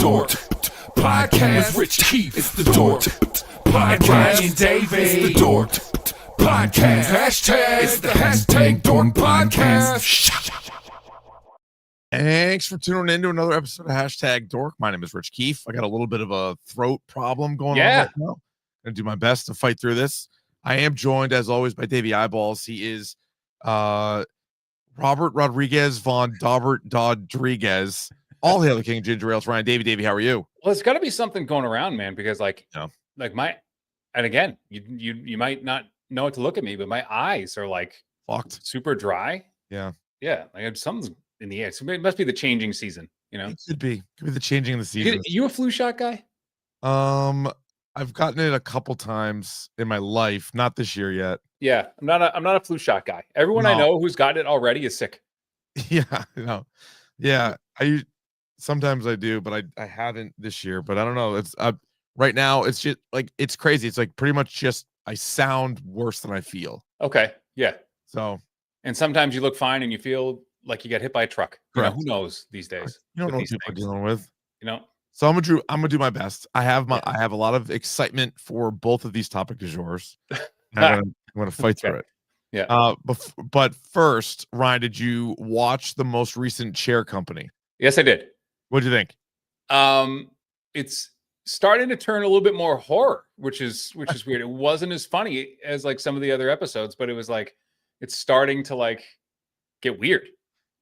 Dork Podcast with Rich Keefe. It's the Dork Podcast. And Davey. It's the Dork Podcast. Hashtag. It's the hashtag Dork Podcast. Thanks for tuning in to another episode of Hashtag Dork. My name is Rich Keefe. I got a little bit of a throat problem going on right now. I'm going to do my best to fight through this. I am joined, as always, by Davey Eyeballs. He is Robert Rodriguez von Dobert Dodriguez. All hail the king, ginger ales. Ryan Davey, how are you? Well, it's got to be something going around, man, because and again, you might not know what to look at me, but my eyes are like Fucked. super dry. Yeah. Like something's in the air. So it must be the changing season, you know? It could be the changing of the season. You a flu shot guy? I've gotten it a couple times in my life, not this year yet. Yeah, I'm not a flu shot guy. Everyone I know who's gotten it already is sick. Yeah, yeah. Sometimes I do, but I haven't this year. But I don't know. It's right now. It's just like it's crazy. It's like pretty much just I sound worse than I feel. Okay, yeah. So, and sometimes you look fine and you feel like you got hit by a truck. You know, who knows these days? You don't know what people are dealing with. You know. So I'm gonna do my best. I have a lot of excitement for both of these topic du jours. I'm gonna fight through it. Yeah. But first, Ryan, did you watch the most recent Chair Company? Yes, I did. What'd you think? It's starting to turn a little bit more horror, which is weird. It wasn't as funny as like some of the other episodes, but it was like it's starting to like get weird.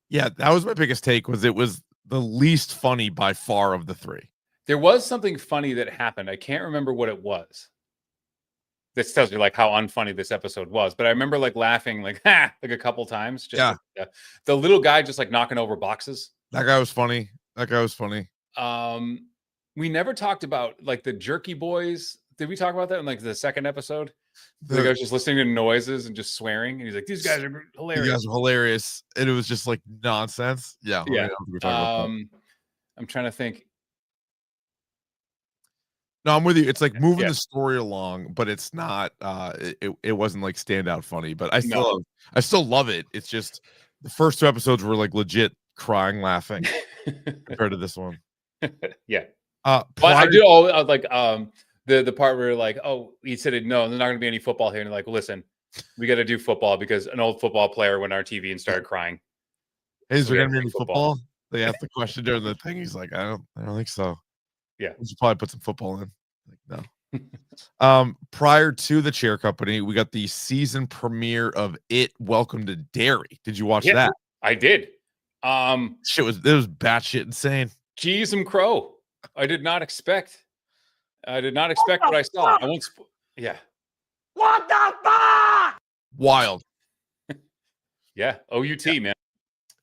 Yeah, that was my biggest take. It was the least funny by far of the three. There was something funny that happened. I can't remember what it was. This tells you like how unfunny this episode was, but I remember like laughing like a couple times. Just the little guy just like knocking over boxes. That guy was funny. We never talked about like the Jerky Boys. Did we talk about that in like the second episode? The guy was just listening to noises and just swearing, and he's like, "These guys are hilarious." You guys are hilarious, and it was just like nonsense. Yeah. I'm trying to think. No, I'm with you. It's like moving the story along, but it's not. It wasn't like standout funny, but I still love it. It's just the first two episodes were like legit crying, laughing compared to this one. Yeah. But I do all like the part where like, oh, he said no, there's not going to be any football here, and like, listen, we got to do football because an old football player went on our TV and started crying. Hey, is there going to be any football? They asked the question during the thing. He's like, I don't think so. Yeah, we should probably put some football in. Like, no. Prior to the Chair Company, we got the season premiere of It. Welcome to Derry. Did you watch that? I did. It was batshit insane. Jeez and crow. I did not expect what I saw. I won't. What the fuck? Wild. Yeah. OUT, man.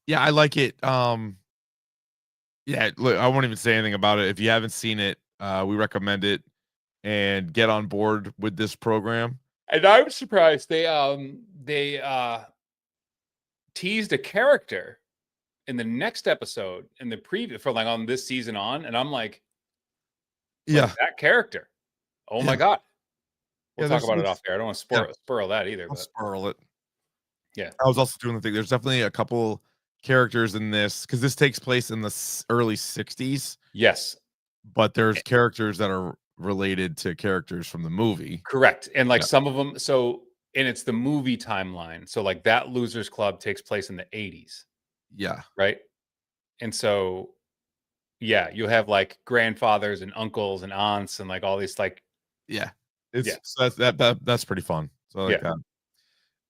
Yeah, I like it. Yeah, look, I won't even say anything about it. If you haven't seen it, we recommend it and get on board with this program. And I'm surprised they teased a character in the next episode in the preview for like on this season on, and I'm like, that character. Oh my god. We'll talk about it off there. I don't want to spoil that either. I'll spoil it. Yeah. I was also doing the thing. There's definitely a couple characters in this because this takes place in the early 60s. Yes. But there's characters that are related to characters from the movie. Correct. And like some of them, and it's the movie timeline. So like that Losers Club takes place in the 80s. Yeah. Right. And so, you'll have like grandfathers and uncles and aunts and like all these like, so that's pretty fun. So like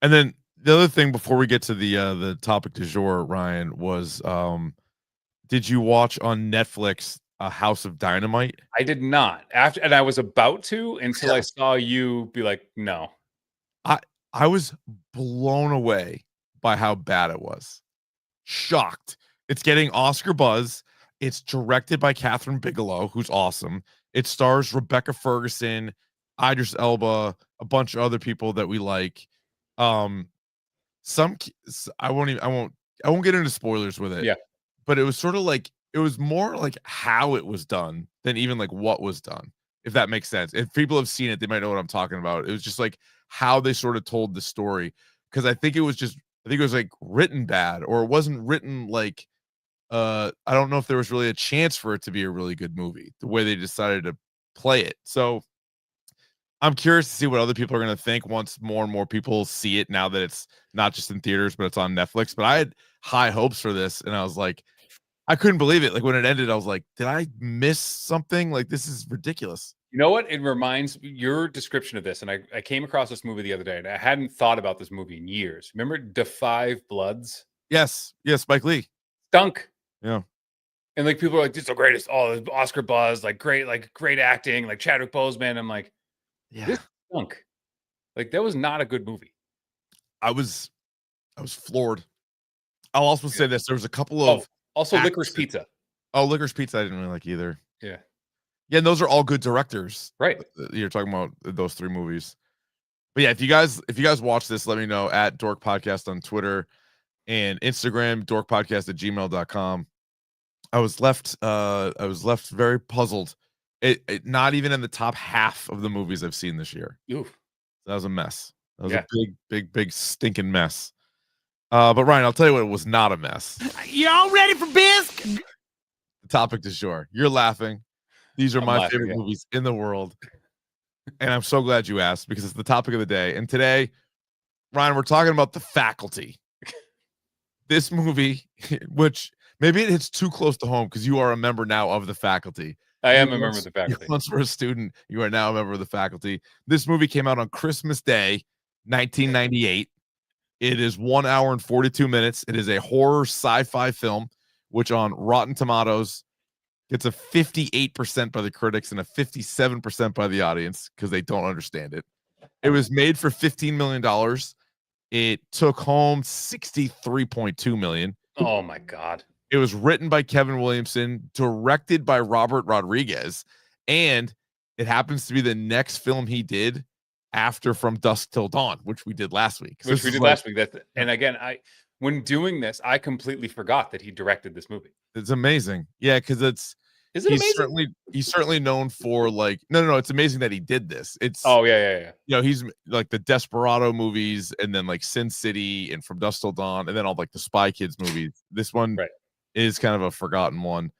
and then the other thing before we get to the topic du jour, Ryan, was did you watch on Netflix A House of Dynamite? I did not. And I was about to until I saw you be like, no. I was blown away by how bad it was. Shocked. It's getting Oscar buzz. It's directed by Catherine Bigelow, who's awesome. It stars Rebecca Ferguson, Idris Elba, a bunch of other people that we like. I won't get into spoilers with it. Yeah. But it was sort of like it was more like how it was done than even like what was done, if that makes sense. If people have seen it, they might know what I'm talking about. It was just like how they sort of told the story. Because I think it was like written bad, or it wasn't written like I don't know if there was really a chance for it to be a really good movie, the way they decided to play it. So I'm curious to see what other people are going to think once more and more people see it, now that it's not just in theaters, but it's on Netflix. But I had high hopes for this, and I was like, I couldn't believe it. Like when it ended, I was like, did I miss something? Like, this is ridiculous. You know what? It reminds your description of this, and I came across this movie the other day, and I hadn't thought about this movie in years. Remember Da 5 Bloods? Yes. Spike Lee. Stunk. Yeah. And like people are like, this is the greatest. Oh, Oscar buzz, like great acting, like Chadwick Boseman. I'm like, this stunk. Like that was not a good movie. I was floored. I'll also say this: there was a couple of also Licorice Pizza. Oh, Licorice Pizza I didn't really like either. Yeah. Yeah, and those are all good directors. Right. You're talking about those 3 movies. But yeah, if you guys watch this, let me know at Dork Podcast on Twitter and Instagram, dorkpodcast@gmail.com. I was left very puzzled. It not even in the top half of the movies I've seen this year. Oof. That was a mess. That was a big stinking mess. But Ryan, I'll tell you what, it was not a mess. Y'all ready for bisque? The topic du jour. You're laughing. These are my favorite movies in the world. And I'm so glad you asked, because it's the topic of the day. And today, Ryan, we're talking about The Faculty. This movie, which maybe it hits too close to home because you are a member now of The Faculty. I am a member of The Faculty. Once were a student, you are now a member of The Faculty. This movie came out on Christmas Day, 1998. It is 1 hour and 42 minutes. It is a horror sci-fi film, which on Rotten Tomatoes gets a 58% by the critics and a 57% by the audience because they don't understand it. It was made for $15 million. It took home $63.2 million. Oh my God. It was written by Kevin Williamson, directed by Robert Rodriguez, and it happens to be the next film he did after From Dusk Till Dawn, which we did last week. And again, when doing this, I completely forgot that he directed this movie. It's amazing. Yeah, because is it amazing? He's certainly known for like no, it's amazing that he did this. It's yeah. You know, he's like the Desperado movies, and then like Sin City and From Dusk Till Dawn, and then all like the Spy Kids movies. This one is kind of a forgotten one,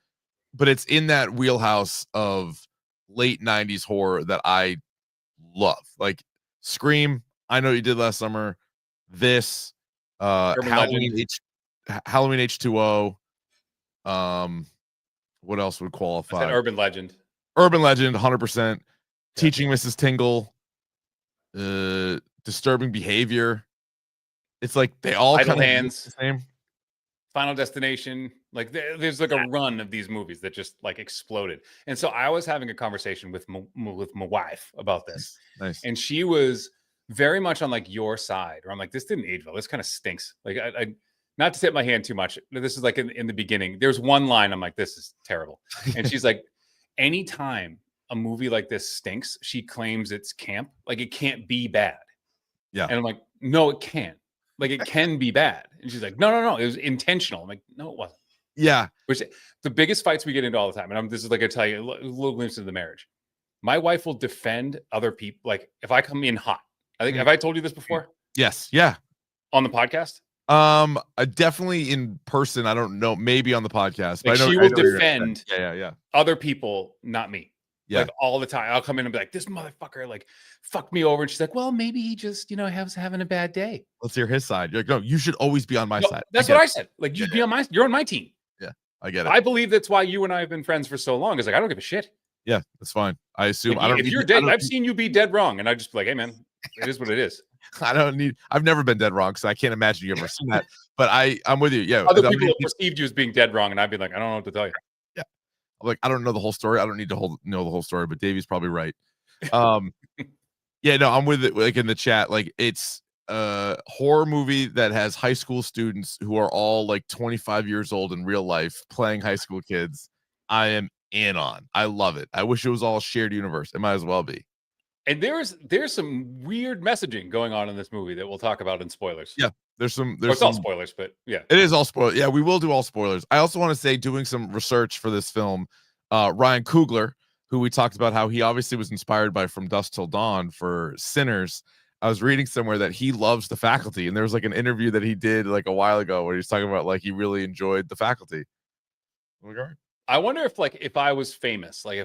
but it's in that wheelhouse of late 90s horror that I love. Like Scream, I Know You Did Last Summer, this Halloween H2O, what else would qualify? Urban Legend, 100%. Teaching Mrs. Tingle, Disturbing Behavior. It's like they all Idle kind Hands, of the same. Final Destination. Like there's like a run of these movies that just like exploded. And so I was having a conversation with my wife about this. Nice. And she was very much on like your side, or I'm like, this didn't age well. This kind of stinks. Like I not to tip my hand too much. This is like in the beginning. There's one line I'm like, this is terrible. And she's like, anytime a movie like this stinks, she claims it's camp. Like it can't be bad. Yeah. And I'm like, no, it can't. Like it can be bad. And she's like, no, it was intentional. I'm like, no, it wasn't. Yeah. Which the biggest fights we get into all the time. And this is like, I tell you, a little glimpse of the marriage. My wife will defend other people. Like if I come in hot, I think, have I told you this before? Yes. Yeah. On the podcast? Definitely in person. I don't know. Maybe on the podcast. Like but she will defend other people, not me. Yeah. Like all the time. I'll come in and be like, this motherfucker like fucked me over. And she's like, well, maybe he just, having a bad day. Let's hear his side. You're like, no, you should always be on my side. That's what I said. Like you'd be on you're on my team. Yeah, I get it. I believe that's why you and I have been friends for so long. It's like, I don't give a shit. Yeah, that's fine. I assume like, I don't. If you're dead, I've seen you be dead wrong. And I just be like, hey man, it is what it is. I've never been dead wrong, so I can't imagine you ever seen that. But I'm with you. Yeah. Other people have perceived you as being dead wrong, and I'd be like, I don't know what to tell you. Yeah. I'm like, I don't know the whole story. I don't need to know the whole story, but Davey's probably right. Yeah, no, I'm with it. Like in the chat, like it's a horror movie that has high school students who are all like 25 years old in real life playing high school kids. I am in on. I love it. I wish it was all a shared universe. It might as well be. And there's some weird messaging going on in this movie that we'll talk about in spoilers. Yeah, there's all spoilers, but yeah, it is all spoilers. Yeah, we will do all spoilers. I also want to say, doing some research for this film, Ryan Coogler, who we talked about how he obviously was inspired by From Dusk Till Dawn for Sinners. I was reading somewhere that he loves The Faculty, and there was like an interview that he did like a while ago where he was talking about like he really enjoyed The Faculty. regard. I wonder if I was famous, like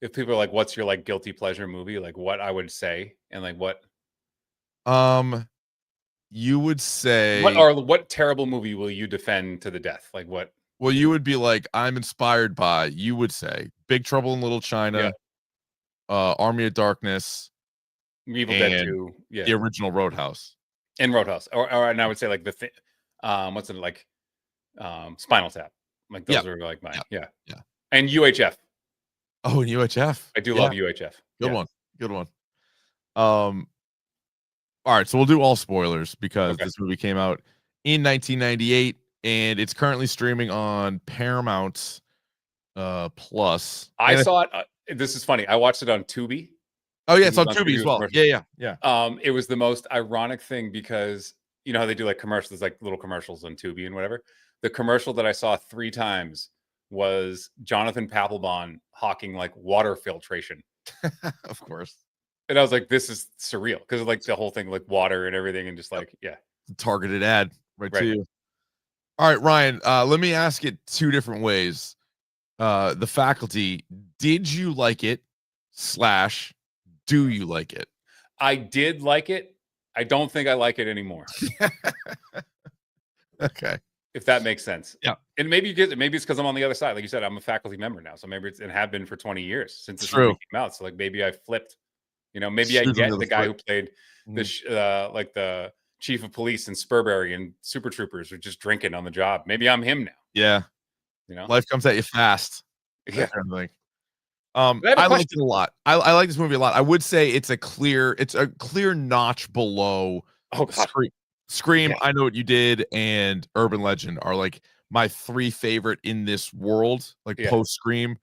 if people are like, what's your like guilty pleasure movie? Like what I would say and like what You would say what terrible movie will you defend to the death? Like what? well, you would be like, I'm inspired by, you would say Big Trouble in Little China, Army of Darkness, Evil Dead 2, the original Roadhouse. And Roadhouse. And I would say like what's it like? Spinal Tap. Like those are like mine. Yeah. And UHF. Oh, and UHF. I do love UHF. Good one. Good one. All right, so we'll do all spoilers because this movie came out in 1998 and it's currently streaming on Paramount Plus. I saw it. This is funny. I watched it on Tubi. Oh yeah, it's on Tubi as well. Yeah. It was the most ironic thing because you know how they do like commercials, like little commercials on Tubi and whatever. The commercial that I saw 3 times was Jonathan Papelbon hawking like water filtration. Of course. And I was like, this is surreal because like the whole thing, like water and everything, and just like, targeted ad right to you. All right, Ryan, let me ask it 2 different ways. The Faculty, did you like it / do you like it? I did like it. I don't think I like it anymore. Okay. If that makes sense. Yeah. And maybe it's because I'm on the other side. Like you said, I'm a faculty member now. So maybe it's and have been for 20 years since this movie came out. So like maybe I flipped. You know, maybe I get the guy who played like the chief of police in Spurberry and Super Troopers, were just drinking on the job. Maybe I'm him now. Yeah. You know, life comes at you fast. Yeah. Kind of thing. I liked it a lot. I like this movie a lot. I would say it's a clear notch below Scream, I Know What You Did, and Urban Legend are like my 3 favorite in this world, like post Scream.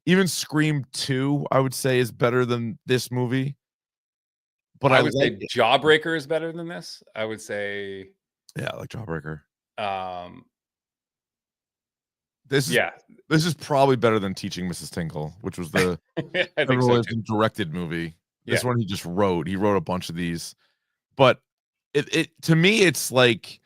Even Scream 2, I would say, is better than this movie. But I would say Jawbreaker is better than this. I would say, yeah, I like Jawbreaker. This is probably better than Teaching Mrs. Tinkle, which was the directed movie. This one he just wrote. He wrote a bunch of these, but it to me it's like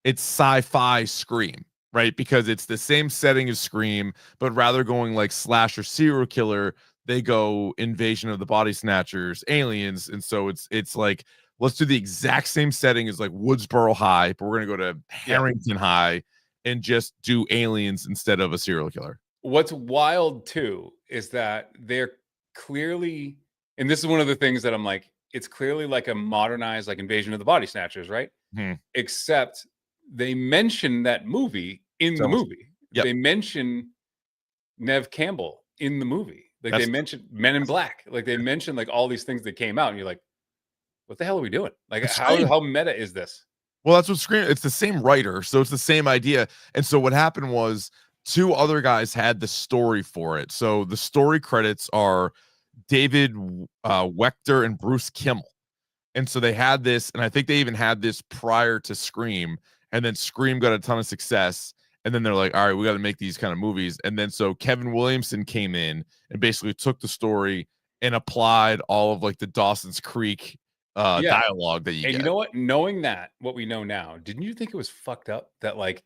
it's sci-fi Scream, right? Because it's the same setting as Scream, but rather going like slasher serial killer, they go Invasion of the Body Snatchers, aliens, and so it's like let's do the exact same setting as like Woodsboro High, but we're gonna go to Harrington High and just do aliens instead of a serial killer. What's wild too is that they're clearly, and this is one of the things that I'm like, it's clearly like a modernized like Invasion of the Body Snatchers, right? Except they mention that movie in the movie. They mention Nev Campbell in the movie. Like they mentioned Men in Black. Like they mentioned like all these things that came out, and you're like, what the hell are we doing? Like how meta is this? Well, that's what Scream. It's the same writer, so it's the same idea. And so what happened was 2 other guys had the story for it. So the story credits are David Wechter and Bruce Kimmel. And so they had this, and I think they even had this prior to Scream. And then Scream got a ton of success. And then they're like, all right, we got to make these kind of movies. And then so Kevin Williamson came in and basically took the story and applied all of like the Dawson's Creek dialogue that you get. You know what? Knowing that, what we know now, didn't you think it was fucked up that like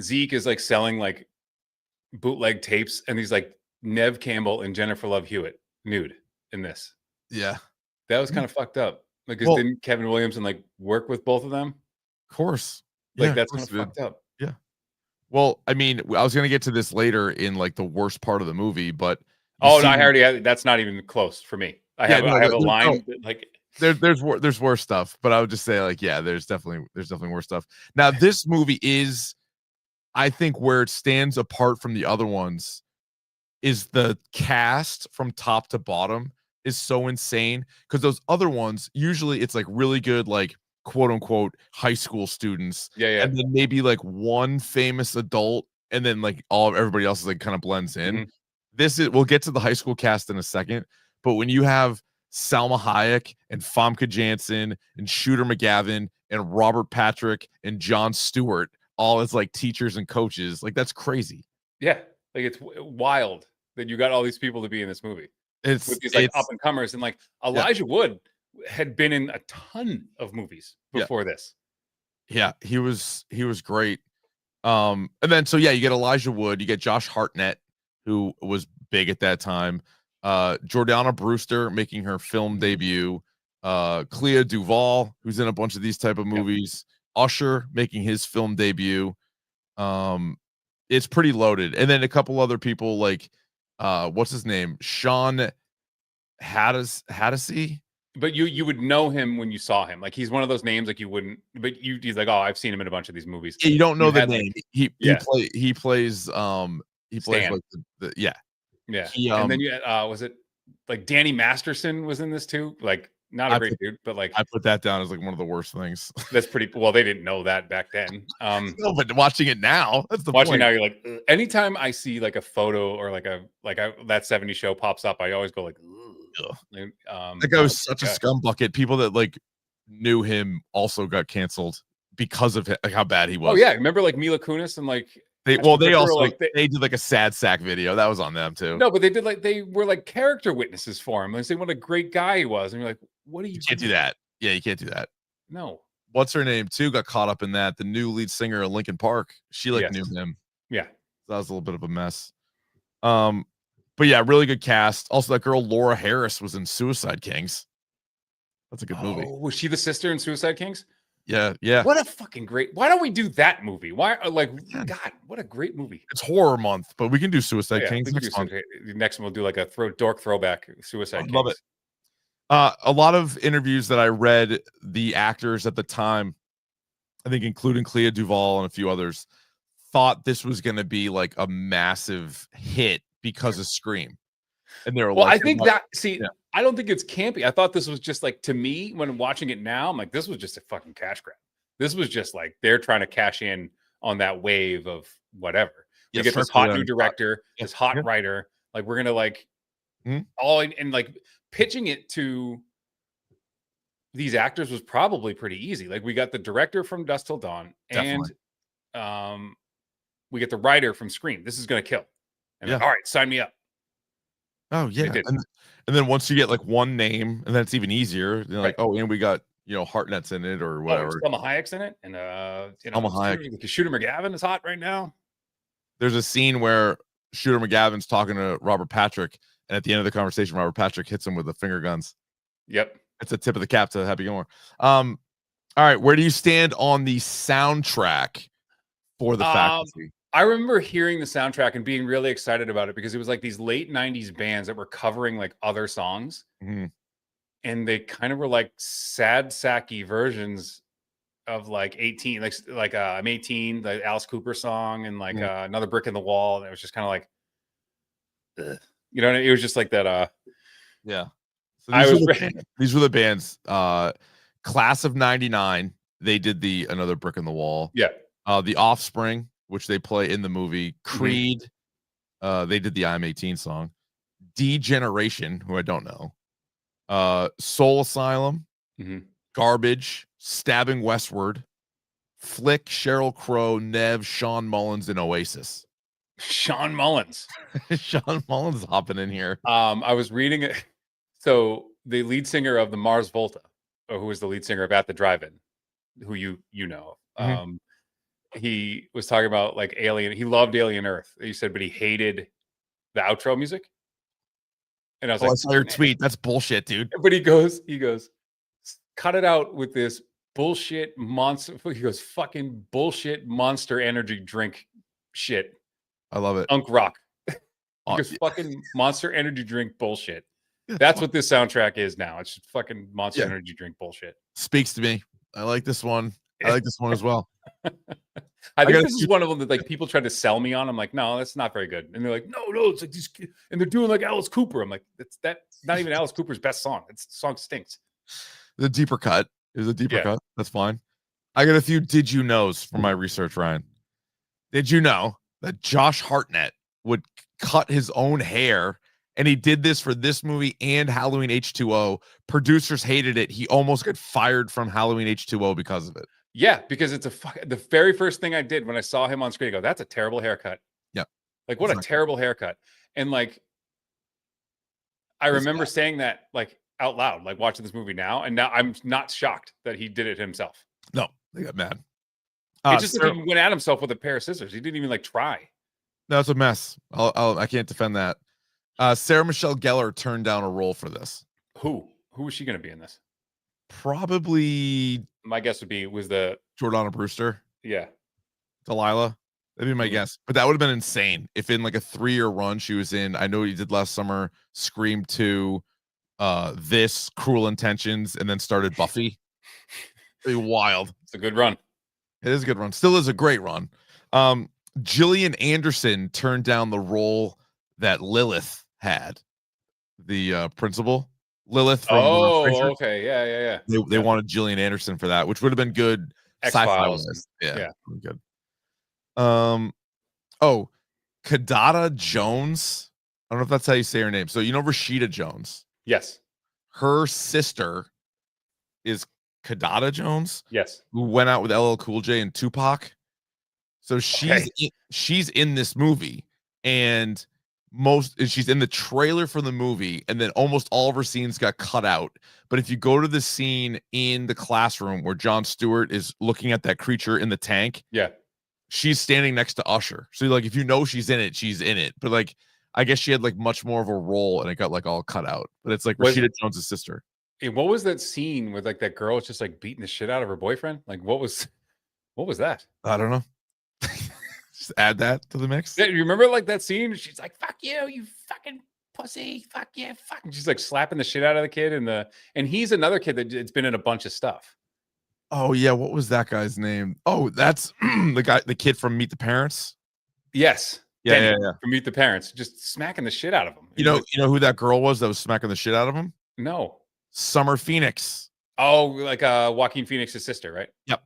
Zeke is like selling like bootleg tapes and he's like Nev Campbell and Jennifer Love Hewitt nude in this? Yeah. That was kind of fucked up. Like, didn't Kevin Williamson like work with both of them? Of course. Like that's kind of fucked up. Yeah. Well, I mean, I was gonna get to this later in like the worst part of the movie, but no, I already had, that's not even close for me. I have a line like there's worse stuff, but I would just say like, yeah, there's definitely worse stuff. Now, this movie is, I think, where it stands apart from the other ones is the cast from top to bottom is so insane, because those other ones usually it's like really good, like quote unquote high school students, and then maybe like one famous adult, and then like everybody else is like kind of blends in. This is, we'll get to the high school cast in a second, but when you have Salma Hayek and Famke Janssen and Shooter McGavin and Robert Patrick and Jon Stewart all as like teachers and coaches, like that's crazy. Yeah, like it's wild that you got all these people to be in this movie. It's with these like up and comers, and like Elijah Wood had been in a ton of movies before this. Yeah, he was great. And then so yeah, you get Elijah Wood, you get Josh Hartnett, who was big at that time. Jordana Brewster making her film debut. Clea Duvall, who's in a bunch of these type of movies. Usher making his film debut. It's pretty loaded. And then a couple other people like what's his name? Sean Hattasey. But you would know him when you saw him. Like he's one of those names like you wouldn't, but he's like, oh, I've seen him in a bunch of these movies. Yeah, you don't know the name. Like, he plays Stan. like the yeah. And then you was it like Danny Masterson was in this too? Like not a great dude, but like I put that down as like one of the worst things. That's pretty well. They didn't know that back then. No, but watching it now, that's the watching point. Now, you're like, ugh. Anytime I see like a photo or like that 70s show pops up, I always go like, that guy was such a scumbucket. People that like knew him also got canceled because of like how bad he was. Oh yeah, remember like Mila Kunis and like they also like they did like a sad sack video that was on them too. No, but they did like they were like character witnesses for him. They say what a great guy he was, and you're like, what are you? You can't do that. Yeah, you can't do that. No. What's her name too? Got caught up in that. The new lead singer of Linkin Park. She like knew him. Yeah, that was a little bit of a mess. But yeah, really good cast. Also, that girl Laura Harris was in Suicide Kings. That's a good movie. Was she the sister in Suicide Kings? Yeah. What a fucking great. Why don't we do that movie? Why like God, what a great movie. It's horror month, but we can do Suicide Kings next month. Next we'll do like a dork throwback Suicide Kings. Love it. A lot of interviews that I read, the actors at the time, I think including Clea Duvall and a few others, thought this was going to be like a massive hit because of Scream. And they're I think that I don't think it's campy. I thought this was just like, to me, when watching it now, I'm like, this was just a fucking cash grab. This was just like they're trying to cash in on that wave of whatever. You get this hot new director, this hot writer. Like we're gonna like all and like pitching it to these actors was probably pretty easy. Like we got the director from Dusk Till Dawn, and we get the writer from Scream. This is gonna kill. And like, all right, sign me up. Oh yeah, and then once you get like one name, and then it's even easier. They're like, oh, and we got Hartnett's in it or whatever. Selma Hayek's in it, and Selma Hayek. Shooter McGavin is hot right now. There's a scene where Shooter McGavin's talking to Robert Patrick, and at the end of the conversation, Robert Patrick hits him with the finger guns. Yep, it's a tip of the cap to Happy Gilmore. All right, where do you stand on the soundtrack for the faculty? I remember hearing the soundtrack and being really excited about it because it was like these late 90s bands that were covering like other songs. And they kind of were like sad sacky versions of like 18, like I'm 18, the Alice Cooper song, and like Another Brick in the Wall. And it was just kind of like, it was just like that. Yeah. So these were the bands. Class of 99, they did the Another Brick in the Wall. Yeah. The Offspring, which they play in the movie. Creed, they did the I'm 18 song. D-Generation, who I don't know. Soul Asylum, Garbage, Stabbing Westward, Flick, Sheryl Crow, Nev, Sean Mullins, and Oasis. Sean Mullins. Sean Mullins hopping in here. I was reading it. So the lead singer of the Mars Volta, or who was the lead singer of At the Drive-In, who you know, he was talking about like Alien. He loved Alien Earth. He said, but he hated the outro music. And I was like, I saw your tweet. That's bullshit, dude. But he goes, cut it out with this bullshit monster. He goes, fucking bullshit monster energy drink shit. I love it. Unk rock. He goes, fucking monster energy drink bullshit. That's what this soundtrack is now. It's just fucking monster energy drink bullshit. Speaks to me. I like this one. I like this one as well. I think this is one of them that like people try to sell me on. I'm like, no, that's not very good. And they're like, no, it's like these, and they're doing like Alice Cooper. I'm like, that's not even Alice Cooper's best song. The song stinks. The deeper cut is a deeper cut. That's fine. I got a few did you knows from my research, Ryan. Did you know that Josh Hartnett would cut his own hair? And he did this for this movie and Halloween H2O. Producers hated it. He almost got fired from Halloween H2O because of it. Yeah, because it's the very first thing I did when I saw him on screen, I go, that's a terrible haircut. Yeah. Like, what a terrible haircut. And like, I remember saying that like out loud, like watching this movie now. And now I'm not shocked that he did it himself. No, they got mad. It just like he went at himself with a pair of scissors. He didn't even like try. That's a mess. I can't defend that. Sarah Michelle Gellar turned down a role for this. Who was she going to be in this? Probably. My guess was the Jordana Brewster. Yeah. Delilah. That'd be my guess. But that would have been insane if in like a 3-year run she was in. I know you did last summer. Scream 2, this Cruel Intentions, and then started Buffy. It'd be wild. It's a good run. It is a good run. Still is a great run. Gillian Anderson turned down the role that Lilith had, the principal Lilith. From okay, yeah. They wanted Gillian Anderson for that, which would have been good. Sci-fi. Yeah, good. Kadada Jones. I don't know if that's how you say her name. So you know Rashida Jones. Yes. Her sister is Kadada Jones. Yes. Who went out with LL Cool J and Tupac. So she's in this movie, and she's in the trailer for the movie, and then almost all of her scenes got cut out. But if you go to the scene in the classroom where Jon Stewart is looking at that creature in the tank, she's standing next to Usher. So like, if you know she's in it, she's in it. But like, I guess she had like much more of a role, and it got like all cut out. But it's like Rashida Jones' sister. And what was that scene where like that girl was just like beating the shit out of her boyfriend? Like, what was that? I don't know. Just add that to the mix. Yeah, you remember like that scene? She's like, "Fuck you, you fucking pussy! Fuck yeah, fuck!" And she's like slapping the shit out of the kid, and he's another kid that's been in a bunch of stuff. Oh yeah, what was that guy's name? Oh, that's the kid from Meet the Parents. Yes, yeah. From Meet the Parents, just smacking the shit out of him. You know who that girl was that was smacking the shit out of him? No, Summer Phoenix. Oh, like Joaquin Phoenix's sister, right? Yep.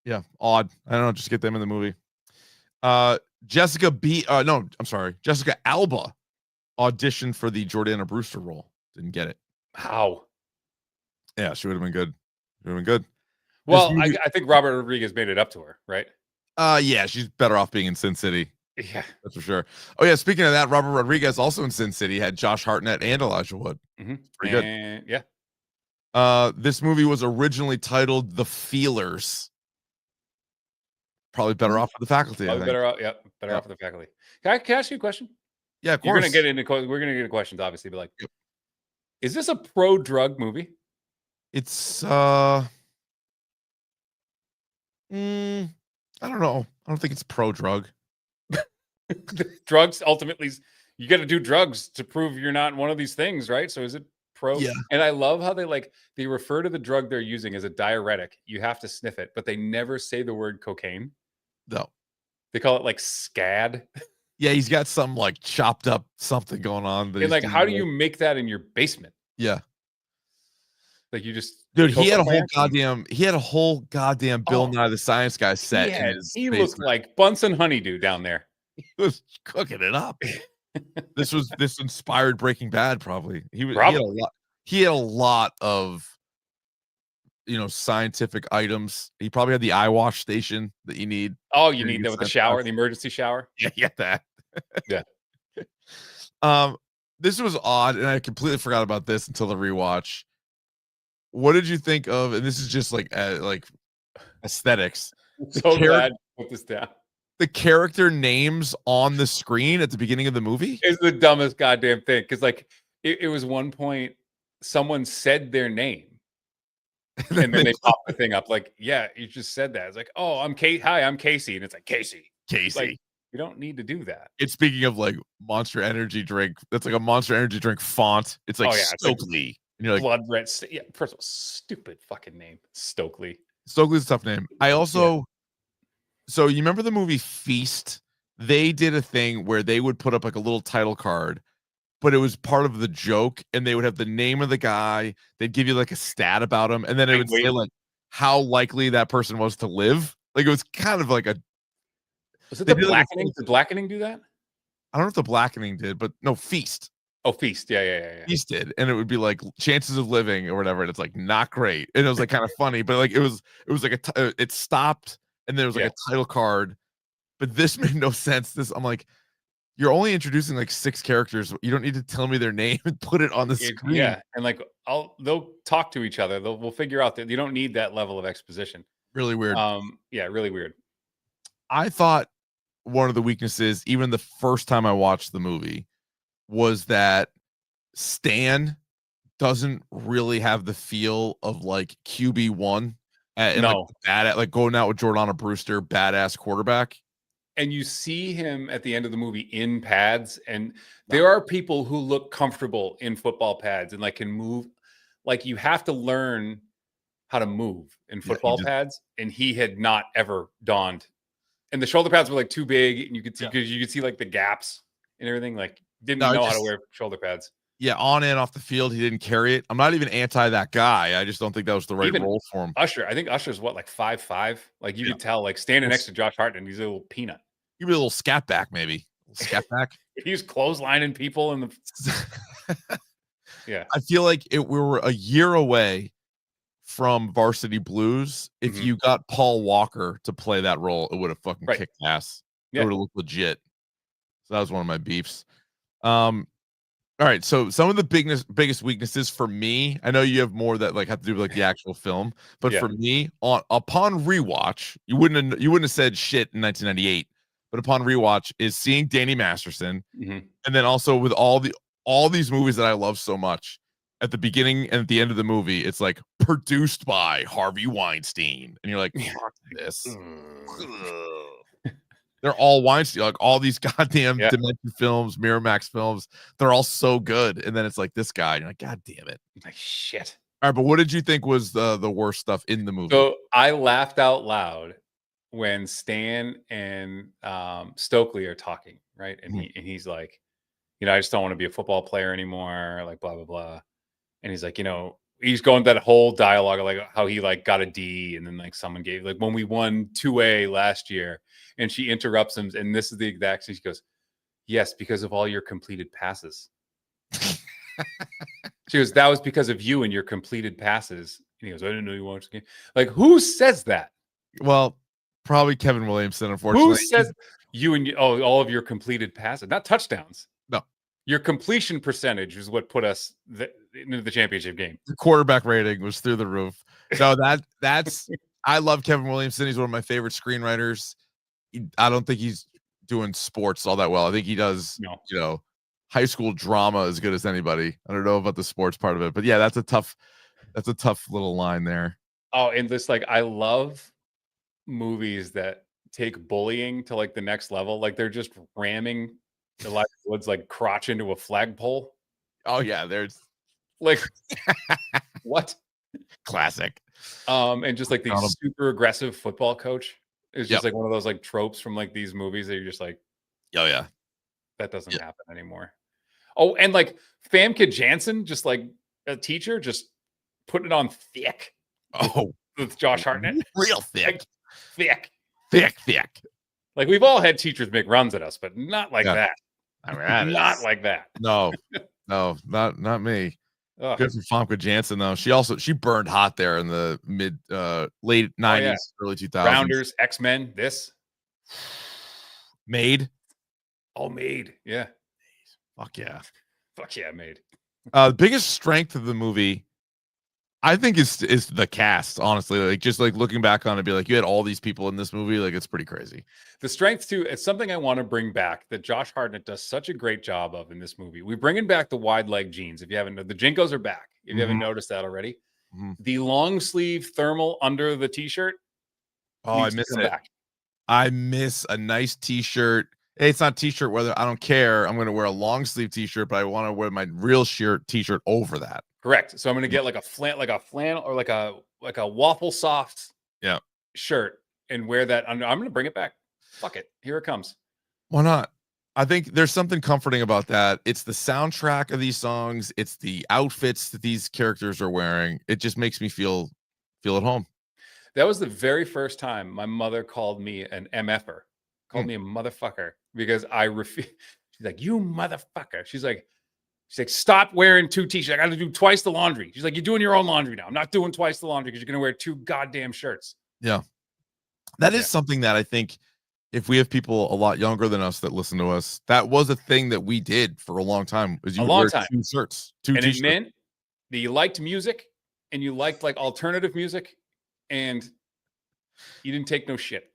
Yeah. Odd. I don't know. Just get them in the movie. Jessica Alba auditioned for the Jordana Brewster role. Didn't get it. How? Yeah, she would have been good. Well, I think Robert Rodriguez made it up to her, right? Yeah, she's better off being in Sin City. Yeah, that's for sure. Oh yeah, speaking of that, Robert Rodriguez also in Sin City had Josh Hartnett and Elijah Wood. Pretty good. Yeah. This movie was originally titled The Feelers. Probably better off with the faculty. Better off with the faculty. Can I ask you a question? Yeah, of course. We're gonna get into questions, obviously, but like, is this a pro-drug movie? It's I don't know. I don't think it's pro-drug. Drugs ultimately, you got to do drugs to prove you're not one of these things, right? So is it pro? Yeah. And I love how they refer to the drug they're using as a diuretic. You have to sniff it, but they never say the word cocaine. No. They call it like SCAD. Yeah, he's got some like chopped up something going on. And like, how do you make that in your basement? Yeah. Like you just he had a whole goddamn Bill Nye the Science Guy set. He looked like Bunsen Honeydew down there. He was cooking it up. This inspired Breaking Bad, probably. He had a lot of scientific items. He probably had the eye wash station that you need. Oh, you need that with the shower, the emergency shower. Yeah, get that. Yeah. This was odd, and I completely forgot about this until the rewatch. What did you think of? And this is just like aesthetics. So glad to put this down. The character names on the screen at the beginning of the movie is the dumbest goddamn thing. Because like it was one point someone said their name. And then they pop the thing up like, yeah, you just said that. It's like, oh, I'm Kate. Hi, I'm Casey. And it's like, Casey. Like, you don't need to do that. It's speaking of like Monster Energy drink. That's like a Monster Energy drink font. It's like Stokely. And you're like, blood red. Yeah, first of all, stupid fucking name. Stokely. Stokely's a tough name. I also, so you remember the movie Feast? They did a thing where they would put up like a little title card, but it was part of the joke, and they would have the name of the guy. They'd give you like a stat about him, and then it would say like how likely that person was to live. Like it was kind of like a. Was it the Blackening? Did Blackening do that? I don't know if the Blackening did, but no, Feast. Oh, Feast. Yeah. Feast did, and it would be like chances of living or whatever, and it's like not great, and it was like kind of funny, but like it was like it stopped, and there was like a title card, but this made no sense. I'm like. You're only introducing like 6 characters. You don't need to tell me their name and put it on the screen. Yeah, and like they'll talk to each other. We'll figure out that you don't need that level of exposition. Really weird. Yeah, really weird. I thought one of the weaknesses, even the first time I watched the movie, was that Stan doesn't really have the feel of like QB1 and like No. bad, like going out with Jordana Brewster, badass quarterback. And you see him at the end of the movie in pads, and there are people who look comfortable in football pads and like can move. Like you have to learn how to move in football pads, and he had not ever donned. And the shoulder pads were like too big, and you could see because you could see like the gaps and everything. Like didn't know how to wear shoulder pads. Yeah, on and off the field, he didn't carry it. I'm not even anti that guy. I just don't think that was the right role for him. Usher, I think Usher's what, like 5'5"? Like you could tell, like standing next to Josh Hartnett, he's a little peanut. Give me a little scat back, maybe. Scat back. He was clotheslining people in the. Yeah, I feel like we were a year away from Varsity Blues. If you got Paul Walker to play that role, it would have fucking kicked ass. It would have looked legit. So that was one of my beefs. All right, so some of the biggest weaknesses for me, I know you have more that like have to do with like the actual film, but for me, upon rewatch, you wouldn't have said shit in 1998, but upon rewatch is seeing Danny Masterson, and then also with all these movies that I love so much, at the beginning and at the end of the movie, it's like produced by Harvey Weinstein, and you're like, fuck this. They're all Weinstein, like all these goddamn Dimension films, Miramax films. They're all so good. And then it's like this guy. You're like, God damn it. Like shit. All right, but what did you think was the worst stuff in the movie? So I laughed out loud when Stan and Stokely are talking, right? And he's like, I just don't want to be a football player anymore, like blah, blah, blah. And he's like, he's going that whole dialogue of like how he like got a D, and then like someone gave like when we won 2A last year, and she interrupts him, and this is the exact thing. She goes, "Yes, because of all your completed passes." She goes, "That was because of you and your completed passes." And he goes, "I didn't know you watched the game." Like, who says that? Well, probably Kevin Williamson, unfortunately. Who says you and all of your completed passes, not touchdowns? No. Your completion percentage is what put us into the championship game. The quarterback rating was through the roof. No, that's I love Kevin Williamson. He's one of my favorite screenwriters. I don't think he's doing sports all that well. I think he does, high school drama as good as anybody. I don't know about the sports part of it, but yeah, that's a tough little line there. Oh, and this, like, I love movies that take bullying to like the next level. Like they're just ramming Elijah Wood's like crotch into a flagpole. Oh yeah, there's like what? Classic. And just like the super aggressive football coach is just like one of those like tropes from like these movies that you're just like, oh yeah, that doesn't happen anymore. Oh, and like Famke Janssen, just like a teacher, just putting it on thick. With Josh Hartnett, real thick, like, thick. Like we've all had teachers make runs at us, but not like that. I mean, not like that. No, not me. Good for Famke Janssen though. She burned hot there in the late 90s, early 2000s. Rounders, X-Men, this Made. Oh, Made. Yeah. Fuck yeah, Made. The biggest strength of the movie, I think, is the cast. Honestly, like just like looking back on it, be like, you had all these people in this movie. Like it's pretty crazy. The strength too. It's something I want to bring back that Josh Hartnett does such a great job of in this movie. We're bringing back the wide leg jeans. If you haven't, the Jinkos are back. If you haven't noticed that already, the long sleeve thermal under the t-shirt. Oh, I miss it. I miss a nice t-shirt. Hey, it's not t-shirt weather. I don't care. I'm going to wear a long sleeve t-shirt, but I want to wear my real t-shirt over that. Correct. So I'm going to get like a flannel or like a waffle soft shirt and wear that under. I'm going to bring it back. Fuck it. Here it comes. Why not? I think there's something comforting about that. It's the soundtrack of these songs. It's the outfits that these characters are wearing. It just makes me feel at home. That was the very first time my mother called me an MFer, called me a motherfucker because I refuse. She's like, you motherfucker. She's like, stop wearing two t-shirts. I got to do twice the laundry. She's like, you're doing your own laundry now. I'm not doing twice the laundry because you're going to wear two goddamn shirts. Yeah. That is something that I think if we have people a lot younger than us that listen to us, that was a thing that we did for a long time. Was you wear two shirts, two t-shirts. It meant that you liked music and you liked like alternative music. And You didn't take no shit.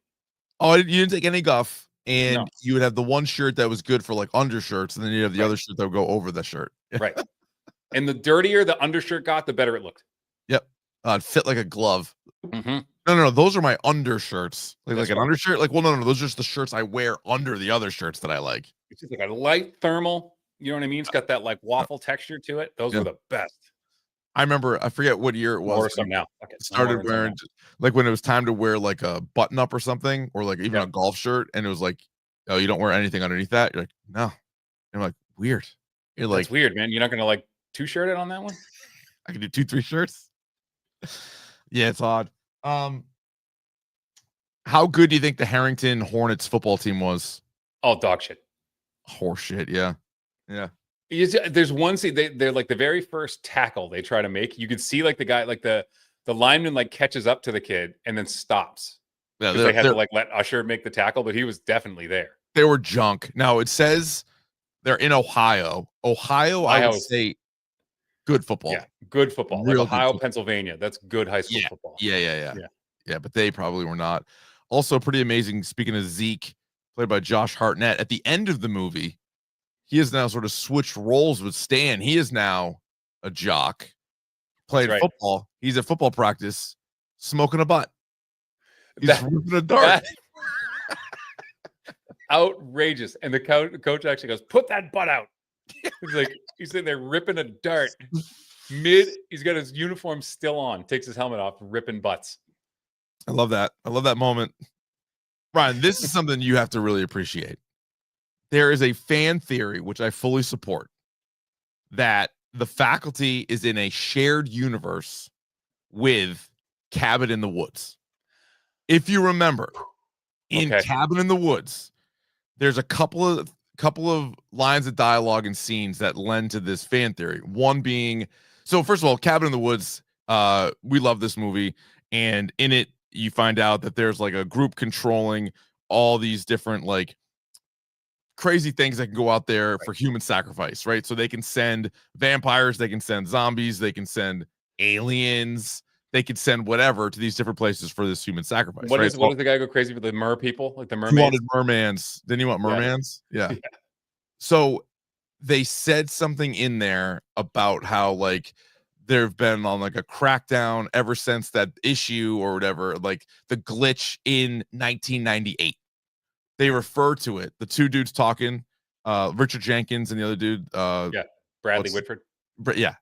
Oh, you didn't take any guff, and No. you would have the one shirt that was good for like undershirts, and then you have the other shirt that would go over the shirt. Right. And the dirtier the undershirt got, the better it looked. Yep. It fit like a glove. Mm-hmm. No. Those are my undershirts. Like an right. undershirt. Like, well, no. Those are just the shirts I wear under the other shirts that I like. It's just like a light thermal. You know what I mean? It's got that like waffle texture to it. Those were the best. I remember, I forget what year it was. Or some now. Okay. Started wearing, like when it was time to wear like a button up or something, or like even a golf shirt, and it was like, oh, you don't wear anything underneath that. You're like, no. And I'm like, weird. You're like, that's weird, man. You're not gonna like two-shirt it on that one? I can do 2-3 shirts. Yeah, it's odd. How good do you think the Harrington Hornets football team was? Oh, dog shit. Horse shit, yeah. There's one scene, they're like the very first tackle they try to make. You could see like the guy, like the lineman like catches up to the kid and then stops. Yeah, they had to like let Usher make the tackle, but he was definitely there. They were junk. Now it says they're in Ohio. Ohio, I would say good football. Yeah, good football. Real like Ohio, Pennsylvania. That's good high school football. Yeah, but they probably were not. Also pretty amazing, speaking of Zeke, played by Josh Hartnett, at the end of the movie, he has now sort of switched roles with Stan. He is now a jock, playing football. He's at football practice, smoking a butt. He's ripping a dart. Outrageous. And the coach actually goes, put that butt out. He's like, he's sitting there ripping a dart. He's got his uniform still on, takes his helmet off, ripping butts. I love that. I love that moment. Ryan, this is something you have to really appreciate. There is a fan theory, which I fully support, that the faculty is in a shared universe with Cabin in the Woods. If you remember, in Cabin in the Woods, there's a couple of lines of dialogue and scenes that lend to this fan theory. One being, so first of all, Cabin in the Woods, we love this movie, and in it, you find out that there's like a group controlling all these different like crazy things that can go out there for human sacrifice, right? So they can send vampires, they can send zombies, they can send aliens, they could send whatever to these different places for this human sacrifice. What does the guy go crazy for the mer people, like the mermaids? You wanted mermans. Didn't you want mermans? Yeah. So they said something in there about how like there have been on like a crackdown ever since that issue or whatever, like the glitch in 1998. They refer to it. The two dudes talking, Richard Jenkins and the other dude, Bradley Whitford. Yeah.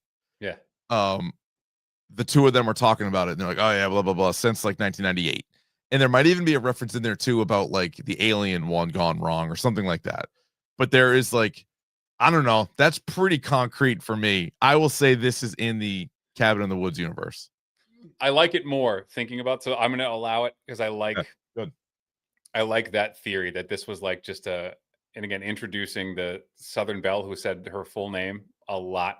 The two of them are talking about it, and they're like, "Oh yeah, blah blah blah," since like 1998. And there might even be a reference in there too about like the alien one gone wrong or something like that. But there is like, I don't know. That's pretty concrete for me. I will say this is in the Cabin in the Woods universe. I like it more thinking about, so I'm going to allow it because I like I like that theory that this was like just and again, introducing the Southern Belle who said her full name a lot.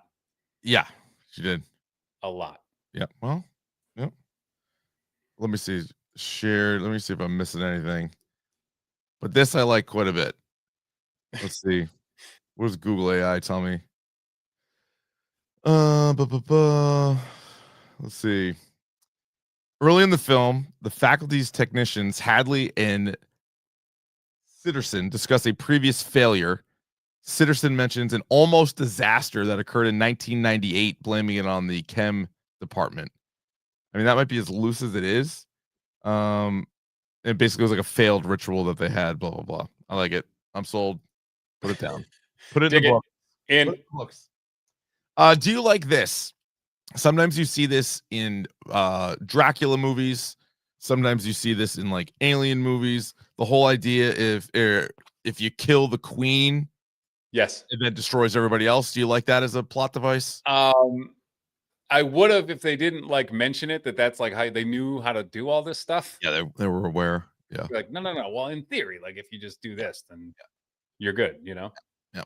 Yeah, she did. A lot. Yeah. Well, yep. Let me see. Shared. Let me see if I'm missing anything. But this I like quite a bit. Let's see. What does Google AI tell me? Let's see. Early in the film, the faculty's technicians, Hadley and Sitterson, discuss a previous failure. Sitterson mentions an almost disaster that occurred in 1998, blaming it on the chem department. I mean, that might be as loose as it is. It basically was like a failed ritual that they had, blah, blah, blah. I like it. I'm sold. Put it down. Put it in the book. Put it in the books. Do you like this? Sometimes you see this in Dracula movies. Sometimes you see this in like alien movies. The whole idea if you kill the queen, yes, and that destroys everybody else. Do you like that as a plot device? I would have if they didn't like mention it, that's like how they knew how to do all this stuff. Yeah, they were aware. Yeah. Like, no. Well, in theory, like if you just do this, then you're good, you know? Yeah.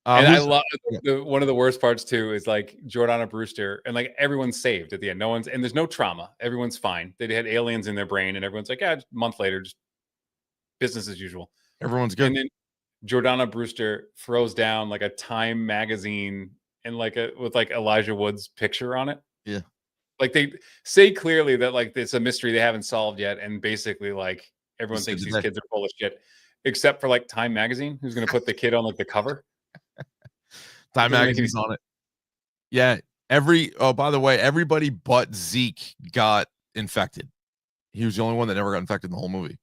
And I love one of the worst parts too is like Jordana Brewster and like everyone's saved at the end. And there's no trauma. Everyone's fine. They had aliens in their brain and everyone's like, a month later, just business as usual. Everyone's good. And then Jordana Brewster throws down like a Time magazine and with like Elijah Wood's picture on it. Yeah. Like they say clearly that like it's a mystery they haven't solved yet, and basically like everyone thinks these kids are full of shit, except for like Time Magazine, who's going to put the kid on like the cover. Time Magazine's on it. Yeah. By the way, everybody but Zeke got infected. He was the only one that never got infected in the whole movie.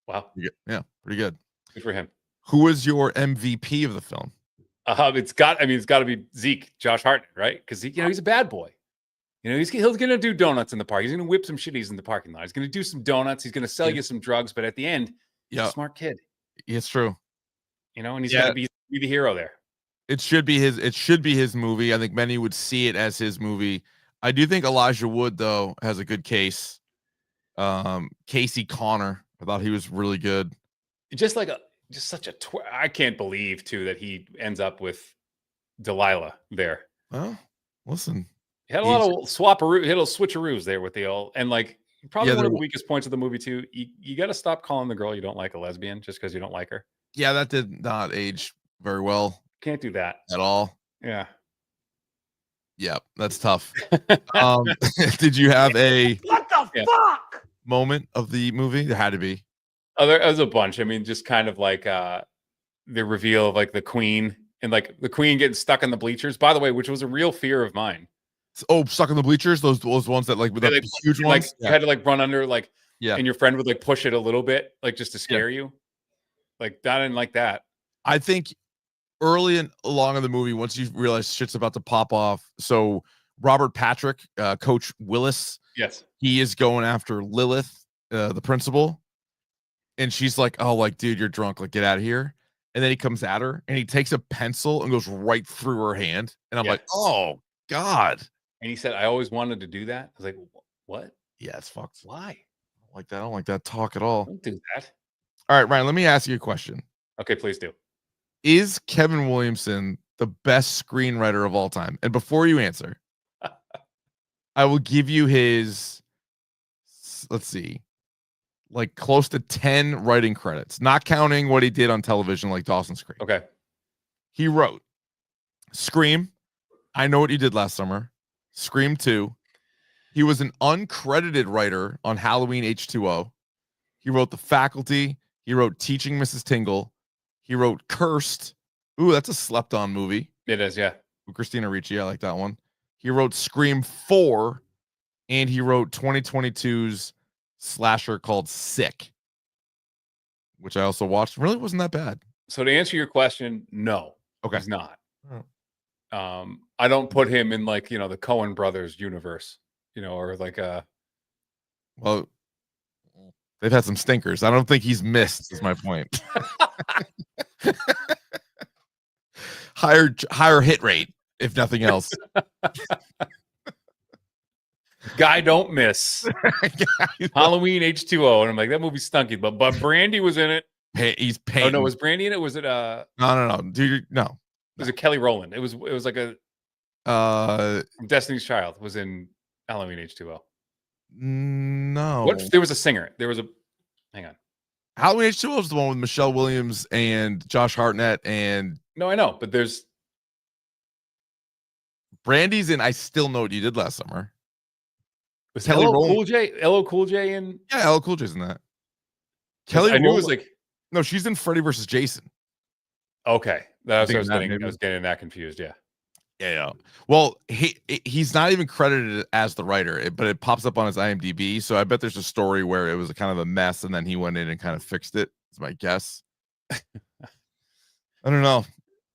Wow. Yeah, pretty good. Good for him. Who is your MVP of the film? It's got to be Zeke, Josh Hartnett, right? Because he's a bad boy. He's going to do donuts in the park. He's going to whip some shitties in the parking lot. He's going to do some donuts. He's going to sell you some drugs. But at the end, he's a smart kid. It's true. And he's going to be the hero there. It should be his movie. I think many would see it as his movie. I do think Elijah Wood, though, has a good case. Casey Connor, I thought he was really good. I can't believe too that he ends up with Delilah there. Well, listen, he had a lot of switcheroos there with the old, and like probably one of the weakest points of the movie too. You got to stop calling the girl you don't like a lesbian just because you don't like her. Yeah, that did not age very well. Can't do that at all. Yeah. Yeah, that's tough. Did you have a what the fuck moment of the movie? There had to be. Oh, there's a bunch. I mean, just kind of like the reveal of like the queen and like the queen getting stuck in the bleachers. By the way, which was a real fear of mine. Oh, stuck in the bleachers? Those ones that like with the huge ones? Like, you had to like run under like, and your friend would like push it a little bit, like just to scare you. Like I didn't like that. I think early and along in the movie, once you realize shit's about to pop off. So Robert Patrick, Coach Willis, yes, he is going after Lilith, the principal, and she's like, "Oh, like, dude, you're drunk. Like, get out of here." And then he comes at her and he takes a pencil and goes right through her hand. And I'm like, "Oh God!" And he said, "I always wanted to do that." I was like, "What?" Yeah, it's fucked. Why? I don't like that talk at all. Don't do that. All right, Ryan, let me ask you a question. Okay, please do. Is Kevin Williamson the best screenwriter of all time? And before you answer, I will give you his, let's see, like close to 10 writing credits, not counting what he did on television like Dawson's Creek. Okay. He wrote Scream, I Know What You Did Last Summer, Scream 2. He was an uncredited writer on Halloween H2O. He wrote The Faculty. He wrote Teaching Mrs. Tingle. He wrote Cursed. Ooh, that's a slept-on movie. It is, yeah. With Christina Ricci, I like that one. He wrote Scream 4, and he wrote 2022's slasher called Sick, which I also watched. Really wasn't that bad. So to answer your question, no. Okay. He's not. Oh. I don't put him in like, the Coen brothers universe, or like well, they've had some stinkers. I don't think he's missed, is my point. Higher hit rate, if nothing else. Guy don't miss. Halloween H2O. And I'm like, that movie stunky, but Brandy was in it. He's paying. Oh no, was Brandy in it? Was it No, dude, no. Was it Kelly Rowland? It was like a Destiny's Child was in Halloween H2O. No. What? There was a singer. Hang on. Halloween H2O is the one with Michelle Williams and Josh Hartnett and. No, I know, but there's. Brandy's in I Still Know What You Did Last Summer. Was Kelly Cool J? LL Cool J in? Yeah, LL Cool J's in that. Kelly I knew it was like. No, she's in Freddy versus Jason. Okay. That's what I was getting that confused. Yeah. Yeah. Well, he's not even credited as the writer, but it pops up on his IMDb. So I bet there's a story where it was kind of a mess, and then he went in and kind of fixed it. Is my guess. I don't know.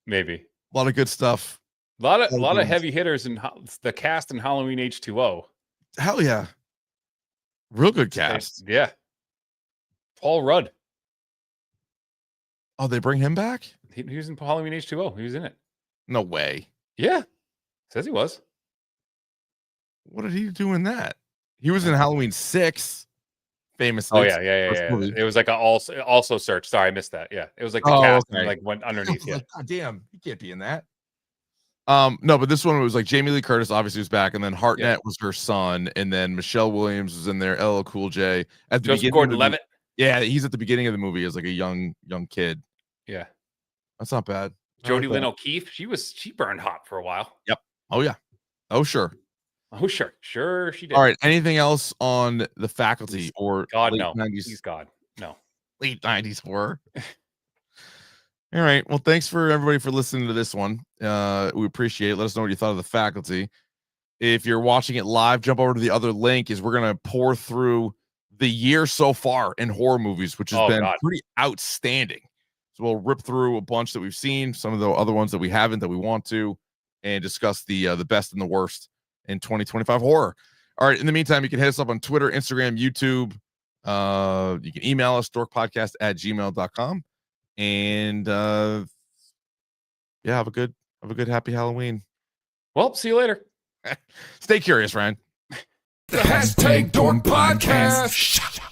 Maybe a lot of good stuff. A lot of heavy hitters in the cast in Halloween H2O. Hell yeah, real good cast. Yeah. Paul Rudd. Oh, they bring him back? He was in Halloween H2O. He was in it. No way. Yeah. Says he was. What did he do in that? He was in Halloween 6. Famously. Oh, yeah. It was like a also search. Sorry, I missed that. Yeah. It was like the cast like went underneath. Yeah. God damn, he can't be in that. No, but this one was like Jamie Lee Curtis obviously was back, and then Hartnett was her son, and then Michelle Williams was in there, LL Cool J. At the Joseph Gordon-Levitt. Yeah, he's at the beginning of the movie as like a young kid. Yeah. That's not bad. Jodie Lynn O'Keefe, she burned hot for a while. Yep. Oh yeah. Oh sure. Oh, sure she did. All right. Anything else on The Faculty or God, late no. 90s? Please, God, no. Late 90s horror. All right. Well, thanks for everybody for listening to this one. We appreciate it. Let us know what you thought of The Faculty. If you're watching it live, jump over to the other link. We're gonna pour through the year so far in horror movies, which has been pretty outstanding. So we'll rip through a bunch that we've seen, some of the other ones that we haven't, that we want to, and discuss the best and the worst in 2025 horror. All right. In the meantime, you can hit us up on Twitter, Instagram, YouTube. You can email us, dorkpodcast@gmail.com. And have a good happy Halloween. Well, see you later. Stay curious, Ryan. The hashtag Dork Podcast.